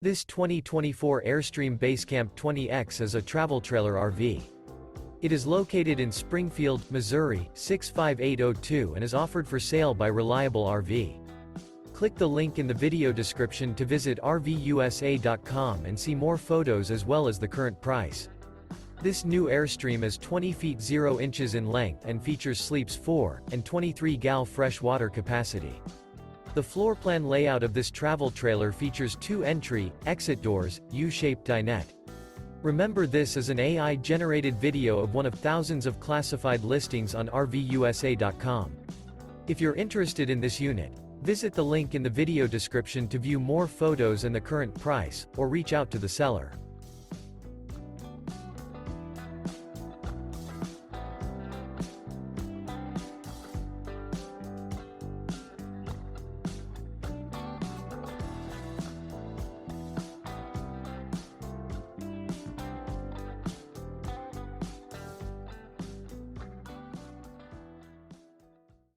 This 2024 Airstream Basecamp 20X is a travel trailer RV. It is located in Springfield, Missouri, 65802 and is offered for sale by Reliable RV. Click the link in the video description to visit RVUSA.com and see more photos as well as the current price. This new Airstream is 20 feet 0 inches in length and features sleeps 4 and 23 gal fresh water capacity. The floor plan layout of this travel trailer features 2 entry, exit doors, U-shaped dinette. Remember, this is an AI-generated video of one of thousands of classified listings on RVUSA.com. If you're interested in this unit, visit the link in the video description to view more photos and the current price, or reach out to the seller.